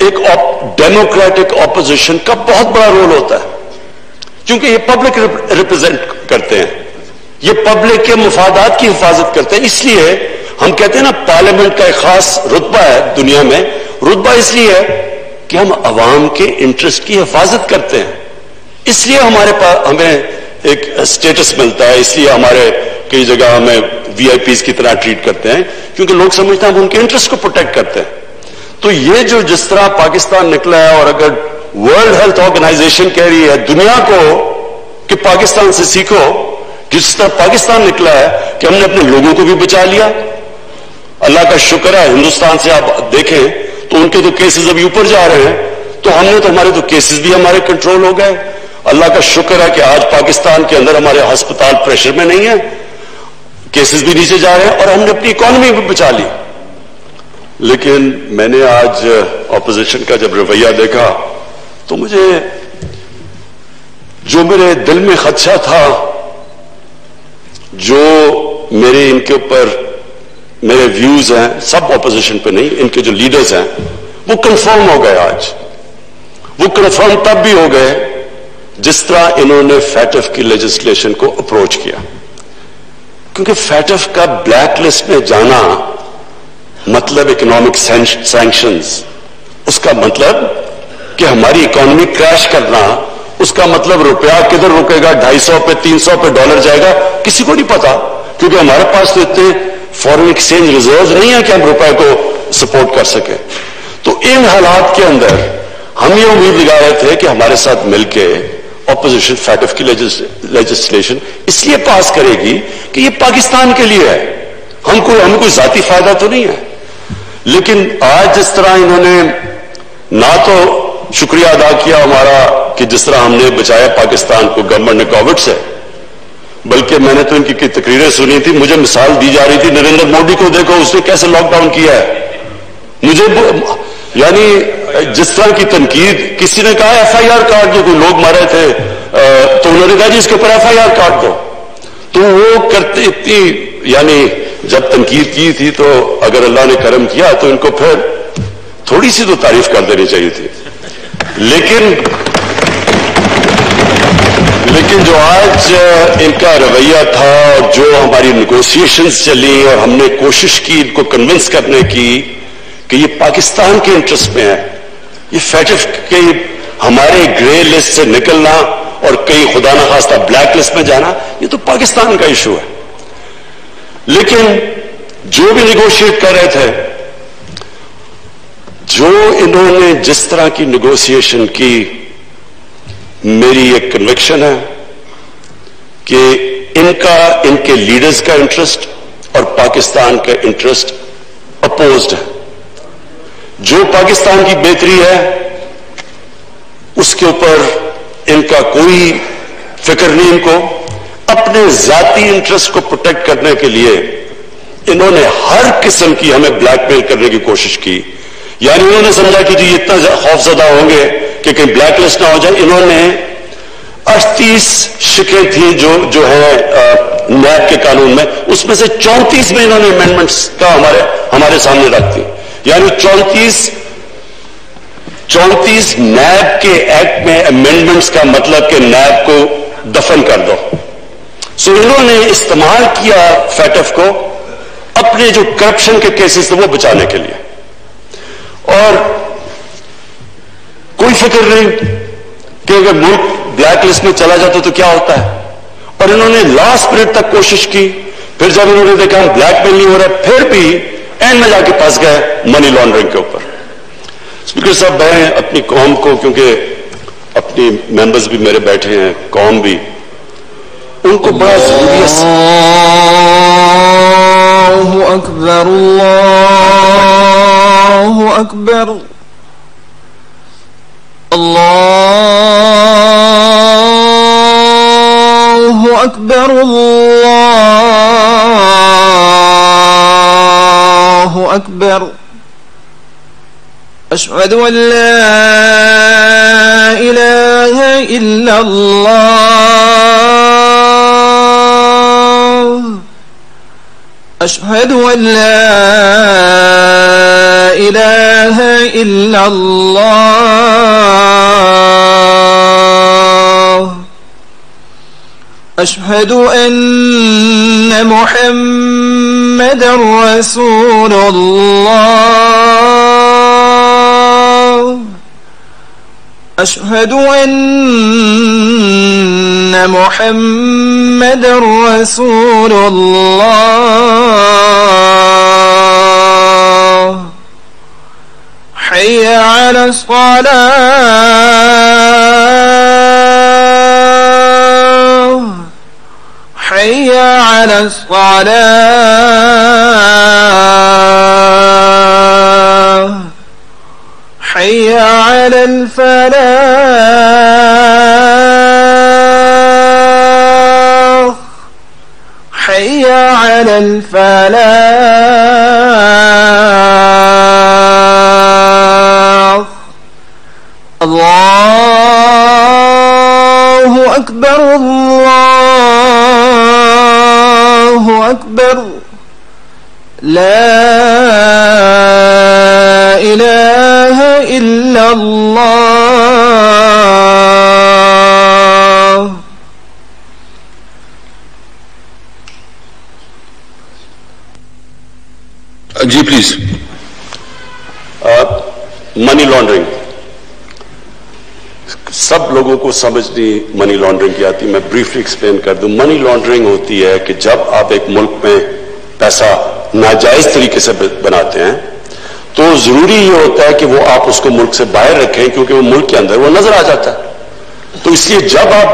ایک democratic opposition کا بہت بڑا رول ہوتا ہے، کیونکہ یہ پبلک ریپرزینٹ کرتے ہیں، یہ پبلک کے مفادات کی حفاظت کرتے ہیں. اس لیے ہم کہتے ہیں نا پارلیمنٹ کا ایک خاص رتبہ ہے دنیا میں. رتبہ اس لیے ہے کہ ہم عوام کے انٹرسٹ کی حفاظت کرتے ہیں، اس لیے ہمارے پاس ہمیں ایک اسٹیٹس ملتا ہے، اس لیے ہمارے کئی جگہ ہمیں وی آئی پیز کی طرح ٹریٹ کرتے ہیں، کیونکہ لوگ سمجھتے ہیں ہم ان کے انٹرسٹ کو پروٹیکٹ کرتے ہیں. تو یہ جو جس طرح پاکستان نکلا ہے، اور اگر ورلڈ ہیلتھ آرگنائزیشن کہہ رہی ہے دنیا کو کہ پاکستان سے سیکھو، جس طرح پاکستان نکلا ہے کہ ہم نے اپنے لوگوں کو بھی بچا لیا. اللہ کا شکر ہے ہندوستان سے آپ دیکھیں تو ان کے تو کیسز ابھی اوپر جا رہے ہیں، تو ہم نے تو ہمارے تو کیسز بھی ہمارے کنٹرول ہو گئے. اللہ کا شکر ہے کہ آج پاکستان کے اندر ہمارے ہسپتال پریشر میں نہیں ہے، کیسز بھی نیچے جا رہے ہیں، اور ہم نے اپنی اکانومی بھی بچا لی. لیکن میں نے آج اپوزیشن کا جب رویہ دیکھا تو مجھے جو میرے دل میں خدشہ تھا، جو میرے ان کے اوپر میرے ویوز ہیں، سب اپوزیشن پہ نہیں، ان کے جو لیڈرز ہیں وہ کنفرم ہو گئے. آج وہ کنفرم تب بھی ہو گئے جس طرح انہوں نے فیٹف کی لیجسلیشن کو اپروچ کیا. کیونکہ فیٹف کا بلیک لسٹ میں جانا مطلب اکنامک سینکشنز، اس کا مطلب کہ ہماری اکانومی کریش کرنا، اس کا مطلب روپیہ کدھر رکے گا، 250 پہ 300 پہ ڈالر جائے گا، کسی کو نہیں پتا، کیونکہ ہمارے پاس تو اتنے فورن ایکسچینج ریزروز نہیں ہے کہ ہم روپے کو سپورٹ کر سکیں. تو ان حالات کے اندر ہم یہ امید لگا رہے تھے کہ ہمارے ساتھ مل کے اپوزیشن فیٹف کی لیجسلیشن اس لیے پاس کرے گی کہ یہ پاکستان کے لیے ہے، ہمیں کوئی ذاتی فائدہ تو نہیں ہے. لیکن آج جس طرح انہوں نے نہ تو شکریہ ادا کیا ہمارا کہ جس طرح ہم نے بچایا پاکستان کو گورنمنٹ نے کووڈ سے، بلکہ میں نے تو ان کی تقریریں سنی تھی، مجھے مثال دی جا رہی تھی نریندر مودی کو دیکھو اس نے کیسے لاک ڈاؤن کیا ہے. مجھے یعنی جس طرح کی تنقید، کسی نے کہا ایف آئی آر کاٹ دو، کوئی لوگ مرے تھے تو انہوں نے کہا جی اس کے اوپر ایف آئی آر کاٹ دو. تو وہ کرتے اتنی یعنی جب تنقید کی تھی تو اگر اللہ نے کرم کیا تو ان کو پھر تھوڑی سی تو تعریف کر دینی چاہیے تھی. لیکن جو آج ان کا رویہ تھا، اور جو ہماری نیگوسیشنز چلی اور ہم نے کوشش کی ان کو کنونس کرنے کی کہ یہ پاکستان کے انٹرسٹ میں ہے، یہ فیٹف کے ہمارے گرے لسٹ سے نکلنا اور کئی خدا نخواستہ بلیک لسٹ میں جانا، یہ تو پاکستان کا ایشو ہے. لیکن جو بھی نیگوشیٹ کر رہے تھے، جو انہوں نے جس طرح کی نیگوسیشن کی، میری ایک کنوکشن ہے کہ ان کے لیڈرز کا انٹرسٹ اور پاکستان کا انٹرسٹ اپوزڈ ہے. جو پاکستان کی بہتری ہے اس کے اوپر ان کا کوئی فکر نہیں. ان کو اپنے ذاتی انٹرسٹ کو پروٹیکٹ کرنے کے لیے انہوں نے ہر قسم کی ہمیں بلیک میل کرنے کی کوشش کی. یعنی انہوں نے سمجھا کہ جی اتنا خوف زدہ ہوں گے کہ کہیں بلیک لسٹ نہ ہو جائے. انہوں نے 38 شکیں تھیں جو ہے نیب کے قانون میں، اس میں سے 34 میں انہوں نے امینڈمنٹس کا ہمارے سامنے رکھ دی. یعنی 34 نیب کے ایکٹ میں امینڈمنٹس کا مطلب کہ نیب کو دفن کر دو. سو انہوں نے استعمال کیا فیٹف کو اپنے جو کرپشن کے کیسز تھے وہ بچانے کے لیے، اور کوئی فکر نہیں کہ اگر ملک بلیک لسٹ میں چلا جاتا تو کیا ہوتا ہے. اور انہوں نے لاسٹ منٹ تک کوشش کی. پھر جب انہوں نے دیکھا بلیک میل نہیں ہو رہا، پھر بھی اینڈ میں جا کے پھنس گئے منی لانڈرنگ کے اوپر. اسپیکر صاحب میں اپنی قوم کو، کیونکہ اپنی ممبرز بھی میرے بیٹھے ہیں، قوم بھی، ان کو بڑا ضروری ہے. اللہ اکبر اللہ اکبر اللہ اکبر اللہ اکبر. اشہد ان لا الہ الا اللہ، اشہد ان لا الہ إلا الله أشهد أن محمدا رسول الله أشهد أن محمدا رسول الله حي على الصلاة حي على الصلاة حي على الفلاح حي على الفلاح الله أكبر الله أكبر لا إله إلا الله جی پلیز منی لانڈرنگ سب لوگوں کو سمجھنی منی لانڈرنگ کی آتی. میں بریفلی ایکسپلین کر دوں. منی لانڈرنگ ہوتی ہے کہ جب آپ ایک ملک میں پیسہ ناجائز طریقے سے بناتے ہیں تو ضروری یہ ہوتا ہے کہ وہ آپ اس کو ملک سے باہر رکھیں کیونکہ وہ ملک کے اندر وہ نظر آ جاتا ہے. تو اس لیے جب آپ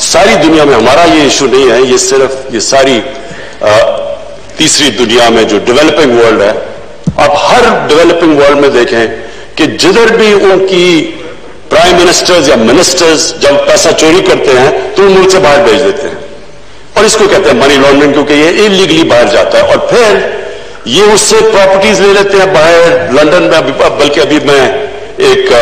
ساری دنیا میں, ہمارا یہ ایشو نہیں ہے, یہ صرف یہ ساری تیسری دنیا میں جو ڈیولپنگ ورلڈ ہے, آپ ہر ڈیولپنگ ورلڈ میں دیکھیں کہ جدھر بھی ان کی پرائم منسٹرز یا منسٹرز جب پیسہ چوری کرتے ہیں تو وہ ملک سے باہر بھیج دیتے ہیں, اور اس کو کہتے ہیں منی لانڈرنگ کیونکہ یہ انلیگلی باہر جاتا ہے. اور پھر یہ اس سے پراپرٹیز لے لیتے ہیں باہر لندن میں. بلکہ ابھی میں ایک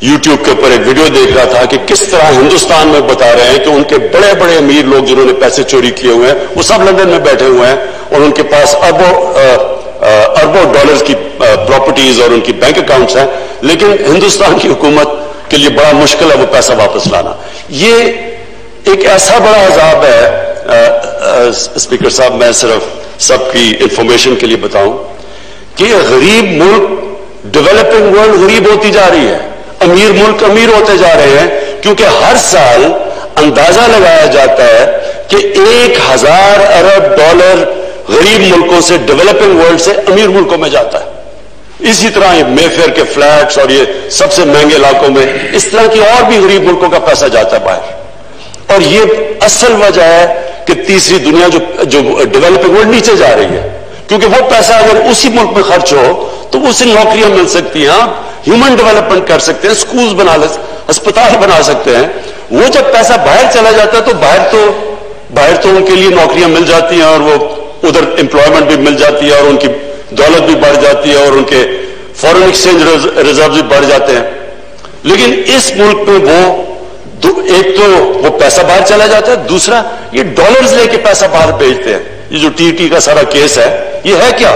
یوٹیوب کے اوپر ایک ویڈیو دیکھ رہا تھا کہ کس طرح ہندوستان میں بتا رہے ہیں کہ ان کے بڑے بڑے امیر لوگ جنہوں نے پیسے چوری کیے ہوئے ہیں وہ سب لندن میں بیٹھے ہوئے ہیں اور ان کے پاس اربوں ڈالرز کی پراپرٹیز اور ان کی بینک اکاؤنٹس ہیں, لیکن ہندوستان کی حکومت کے لیے بڑا مشکل ہے وہ پیسہ واپس لانا. یہ ایک ایسا بڑا عذاب ہے. اسپیکر صاحب, میں صرف سب کی انفارمیشن کے لیے بتاؤں کہ غریب ملک, ڈیولپنگ ورلڈ غریب ہوتی جا رہی ہے, امیر ملک امیر ہوتے جا رہے ہیں کیونکہ ہر سال اندازہ لگایا جاتا ہے کہ 1000 ارب ڈالر غریب ملکوں سے ڈیولپنگ ورلڈ سے امیر ملکوں میں جاتا ہے. اسی طرح یہ مے فیئر کے فلیٹس اور یہ سب سے مہنگے علاقوں میں اس طرح کی اور بھی غریب ملکوں کا پیسہ جاتا ہے باہر. اور یہ اصل وجہ ہے کہ تیسری دنیا جو ڈیولپنگ ورلڈ نیچے جا رہی ہے, کیونکہ وہ پیسہ اگر اسی ملک میں خرچ ہو تو اسے نوکریاں مل سکتی ہیں, ہیومن ڈیولپمنٹ کر سکتے ہیں, سکولز بنا ہسپتال بنا سکتے ہیں. وہ جب پیسہ باہر چلا جاتا ہے تو باہر تو ان کے لیے نوکریاں مل جاتی ہیں اور وہ ادھر امپلائمنٹ بھی مل جاتی ہے اور ان کی دولت بھی بڑھ جاتی ہے اور ان کے فورن ایکسچینج ریزرو بھی بڑھ جاتے ہیں. لیکن اس ملک میں ایک تو وہ پیسہ باہر چلا جاتا ہے, دوسرا یہ ڈالرز لے کے پیسہ باہر بھیجتے ہیں. یہ جو ٹی کا سارا کیس ہے یہ ہے کیا,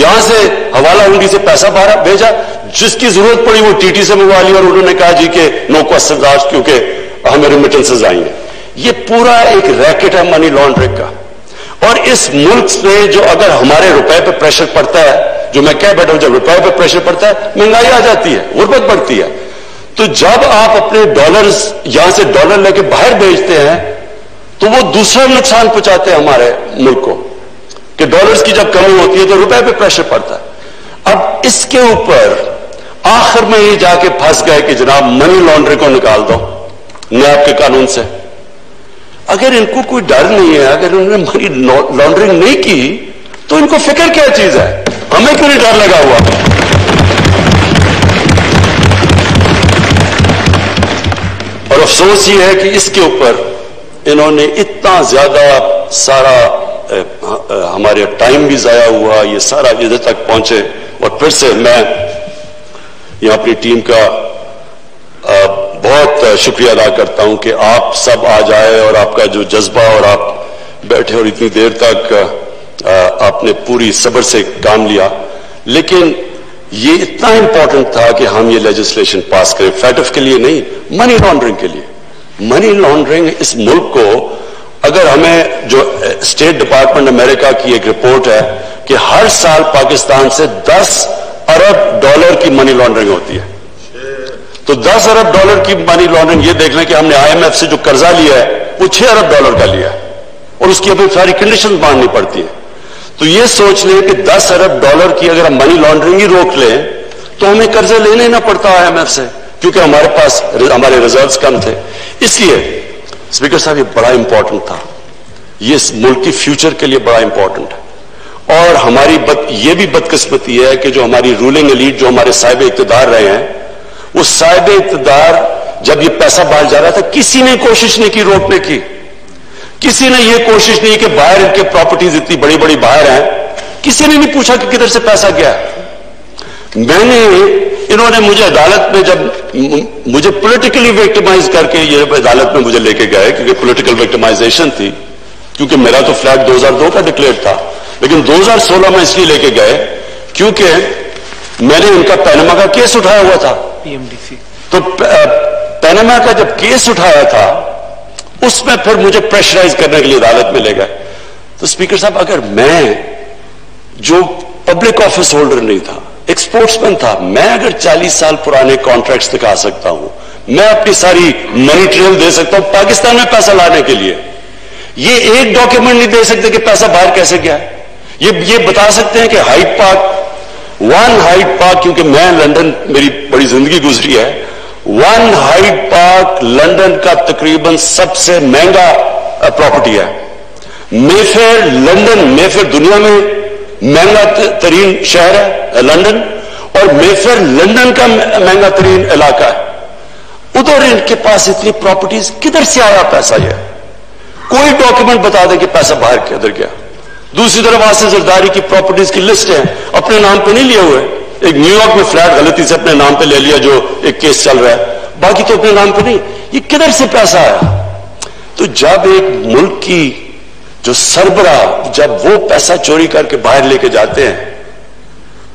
یہاں سے حوالہ ہنڈی سے پیسہ باہر بھیجا, جس کی ضرورت پڑی وہ ٹی سے منگوا لی اور انہوں نے کہا جی کہ نو کوسچنز آسکڈ کیونکہ ہمیں ریمیٹنسز آئیں گے. یہ پورا ایک ریکٹ ہے منی لانڈرنگ کا. اور اس ملک پہ جو اگر ہمارے روپے پہ پریشر پڑتا ہے, جو میں کہہ بیٹھا ہوں, جب روپے پہ پریشر پڑتا ہے مہنگائی آ جاتی ہے, غربت بڑھتی ہے. تو جب آپ اپنے ڈالرز یہاں سے ڈالر لے کے باہر بھیجتے ہیں تو وہ دوسرا نقصان پہنچاتے ہیں ہمارے ملک کو کہ ڈالرز کی جب کمی ہوتی ہے تو روپے پہ پریشر پڑتا ہے. اب اس کے اوپر آخر میں یہ جا کے پھنس گئے کہ جناب منی لانڈرنگ کو نکال دو نیب کے قانون سے. اگر ان کو کوئی ڈر نہیں ہے, اگر انہوں نے منی لانڈرنگ نہیں کی تو ان کو فکر کیا چیز ہے, ہمیں کیوں نہیں ڈر لگا ہوا. اور افسوس یہ ہے کہ اس کے اوپر انہوں نے اتنا زیادہ سارا ہمارے ٹائم بھی ضائع ہوا, یہ سارا ادھر تک پہنچے. اور پھر سے میں یہاں اپنی ٹیم کا بہت شکریہ ادا کرتا ہوں کہ آپ سب آ جائے اور آپ کا جو جذبہ, اور آپ بیٹھے اور اتنی دیر تک آپ نے پوری صبر سے کام لیا. لیکن یہ اتنا امپورٹنٹ تھا کہ ہم یہ لیجسلیشن پاس کریں, فیٹف کے لیے نہیں, منی لانڈرنگ کے لیے. منی لانڈرنگ اس ملک کو, اگر ہمیں جو اسٹیٹ ڈپارٹمنٹ امریکہ کی ایک رپورٹ ہے کہ ہر سال پاکستان سے 10 ارب ڈالر کی منی لانڈرنگ ہوتی ہے, تو 10 ارب ڈالر کی منی لانڈرنگ, یہ دیکھ لیں کہ ہم نے IMF سے جو قرضہ لیا ہے وہ 6 ارب ڈالر کا لیا ہے, اور اس کی ابھی ساری کنڈیشن ماننی پڑتی ہے. تو یہ سوچ لیں کہ 10 ارب ڈالر کی اگر ہم منی لانڈرنگ ہی روک لیں تو ہمیں قرضہ لینے نہ پڑتا IMF سے, کیونکہ ہمارے پاس ہمارے ریزروز کم تھے. اس لیے اسپیکر صاحب یہ بڑا امپورٹنٹ تھا, یہ اس ملک کی فیوچر کے لیے بڑا امپورٹنٹ ہے. اور ہماری یہ بھی بدقسمتی ہے کہ جو ہماری رولنگ ایلیٹ, جو ہمارے صاحب اقتدار رہے ہیں, وہ صاحب اقتدار جب یہ پیسہ باہر جا رہا تھا کسی نے کوشش نہیں کی روکنے کی. کسی نے یہ کوشش نہیں کہ باہر ان کے پراپرٹیز اتنی بڑی بڑی باہر ہیں, کسی نے نہیں پوچھا کہ کدھر سے پیسہ گیا. انہوں نے مجھے عدالت میں, جب مجھے پولیٹیکلی وکٹمائز کر کے یہ عدالت میں مجھے لے کے گئے, کیونکہ پولیٹیکل وکٹمائزیشن تھی, کیونکہ میرا تو فلیٹ 2002 کا ڈکلیئر تھا, لیکن 2016 میں اس لیے لے کے گئے کیونکہ میں نے ان کا پیناما کا کیس اٹھایا ہوا تھا. تو پیناما کا جب کیس اٹھایا تھا اس میں پھر مجھے پریشرائز کرنے کے لیے عدالت میں لے گئے. تو اسپیکر صاحب, اگر میں جو پبلک آفس ہولڈر نہیں تھا, ایک اسپورٹس مین تھا, میں اگر 40 سال پرانے کانٹریکٹس دکھا سکتا ہوں, میں اپنی ساری منی ٹریل دے سکتا ہوں پاکستان میں پیسہ لانے کے لیے, یہ ایک ڈاکیومنٹ نہیں دے سکتے کہ پیسہ باہر کیسے گیا. یہ بتا سکتے ہیں کہ ہائیڈ پارک, 1 ہائیڈ پارک, کیونکہ میں لندن میری بڑی زندگی گزری ہے, 1 ہائیڈ پارک لندن کا تقریباً سب سے مہنگا پراپرٹی ہے. مے فیئر لندن, مے فیئر دنیا میں مہنگا ترین شہر ہے لندن, اور مے فیئر لندن کا مہنگا ترین علاقہ ہے. ادھر ان کے پاس اتنی پراپرٹیز, کدھر سے آیا پیسہ؟ یہ کوئی ڈاکیومنٹ بتا دیں کہ پیسہ باہر کدھر گیا. دوسری طرف آصف زرداری کی پراپرٹیز کی لسٹ ہے, اپنے نام پہ نہیں لیے ہوئے. ایک نیو یارک میں فلیٹ غلطی سے اپنے نام پہ لے لیا جو ایک کیس چل رہا ہے, باقی تو اپنے نام پہ نہیں. یہ کدھر سے پیسہ آیا؟ تو جب ایک ملک کی جو سربراہ جب وہ پیسہ چوری کر کے باہر لے کے جاتے ہیں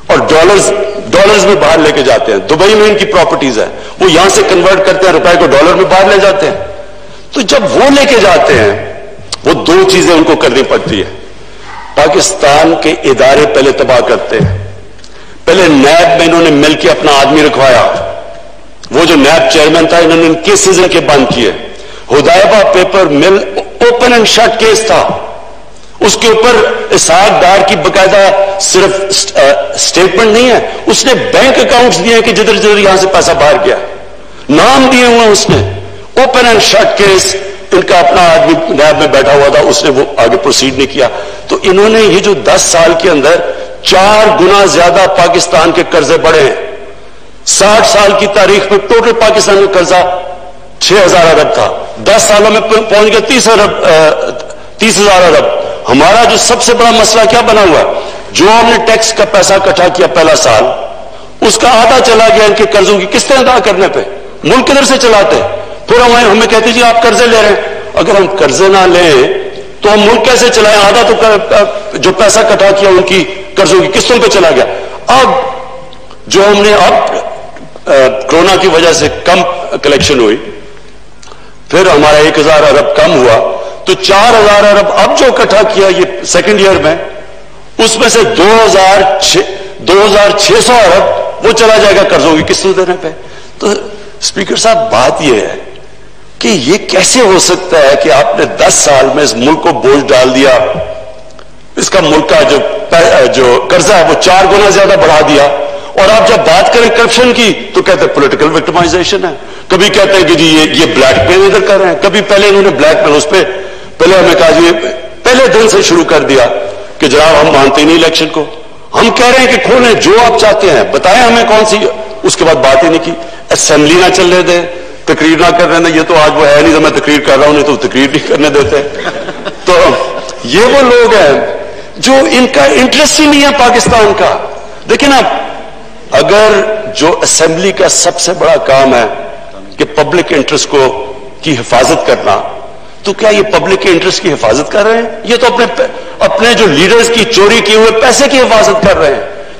اور ڈالرز میں باہر لے کے جاتے ہیں, دبئی میں ان کی پراپرٹیز ہے, وہ یہاں سے کنورٹ کرتے ہیں, روپے کو ڈالر میں باہر لے جاتے ہیں. تو جب وہ لے کے جاتے ہیں, وہ 2 چیزیں ان کو کرنی پڑتی ہے. پاکستان کے ادارے پہلے تباہ کرتے ہیں. پہلے نیب میں انہوں نے مل کے اپنا آدمی رکھوایا, وہ جو نیب چیئرمین تھا, انہوں نے ان کیسز کے بند کیے. ہدایبہ پیپر مل اوپن اینڈ شٹ کیس تھا, اس کے اوپر اسحاق ڈار کی باقاعدہ صرف سٹیٹمنٹ نہیں ہے, اس نے بینک اکاؤنٹس دیے کہ جدھر جدھر یہاں سے پیسہ باہر گیا, نام دیے ہوئے اس نے. اوپن اینڈ شٹ کیس, ان کا اپنا آدمی نیب میں بیٹھا ہوا تھا, اس نے وہ آگے پروسیڈ نہیں کیا. تو انہوں نے یہ جو 10 سال کے اندر 4 گنا زیادہ پاکستان کے قرضے بڑھے ہیں. 60 سال کی تاریخ میں ٹوٹل پاکستان کا قرضہ 6,000 ارب تھا, 10 سالوں میں پہنچ گیا 30,000 ارب. ہمارا جو سب سے بڑا مسئلہ کیا بنا ہوا ہے, جو ہم نے ٹیکس کا پیسہ اکٹھا کیا پہلا سال, اس کا آدھا چلا گیا ان کے قرضوں کی قسطیں ادا کرنے پہ. ملک کدھر سے چلاتے ہیں؟ پھر ہمیں کہتے جی آپ قرضے لے رہے ہیں. اگر ہم قرضے نہ لیں تو ہم ملک کیسے چلائیں؟ آدھا تو جو پیسہ اکٹھا کیا ان کی قرضوں کی قسطوں پہ چلا گیا. اب جو ہم نے کورونا کی وجہ سے کم کلیکشن ہوئی, پھر ہمارا 1,000 ارب کم ہوا, تو 4,000 ارب اب جو اکٹھا کیا یہ سیکنڈ ایئر میں, اس میں سے 2,600 ارب وہ چلا جائے گا قرضوں کی قسطیں دینے پہ. تو اسپیکر صاحب بات یہ ہے کہ یہ کیسے ہو سکتا ہے کہ آپ نے 10 سال میں اس ملک کو بوجھ ڈال دیا, اس کا ملک کا جو قرضہ ہے وہ 4 گنا زیادہ بڑھا دیا, اور آپ جب بات کریں کرپشن کی تو کہتے ہیں پولیٹیکل وکٹمائزیشن ہے, کبھی کہتے ہیں کہ جی یہ بلیک میل ادھر کر رہے ہیں, کبھی پہلے انہوں نے بلیک میل, اس پہ پہلے ہمیں کہا جی پہلے دن سے شروع کر دیا کہ جناب ہم مانتے ہی نہیں الیکشن کو, ہم کہہ رہے ہیں کہ کھولیں جو آپ چاہتے ہیں, بتائیں ہمیں کون سی. اس کے بعد بات ہی نہیں کی, اسمبلی نہ چلنے دیں, تقریر نہ کرنے دیں. یہ تو آج وہ ہے نہیں تو میں تقریر کر رہا ہوں, نہیں تو تقریر نہیں کرنے دیتے. تو یہ وہ لوگ ہیں جو ان کا انٹرسٹ ہی نہیں ہے پاکستان کا. دیکھیں نا, اگر جو اسمبلی کا سب سے بڑا کام ہے کہ پبلک انٹرسٹ کی حفاظت کرنا, تو کیا یہ پبلک کے انٹرسٹ کی حفاظت کر رہے ہیں؟ یہ تو اپنے جو لیڈرز کی چوری کیے ہوئے پیسے کی حفاظت کر رہے ہیں.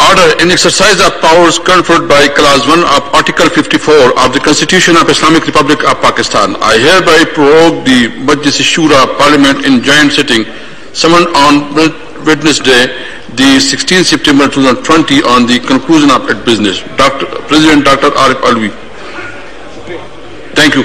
Order in exercise of powers conferred by Clause 1 of Article 54 of the Constitution of Islamic Republic of Pakistan, I hereby prorogue the Majlis Shura Parliament in joint sitting summoned on Wednesday, the 16th September 2020, on the conclusion of its business. President Dr. Arif Alvi. Thank you.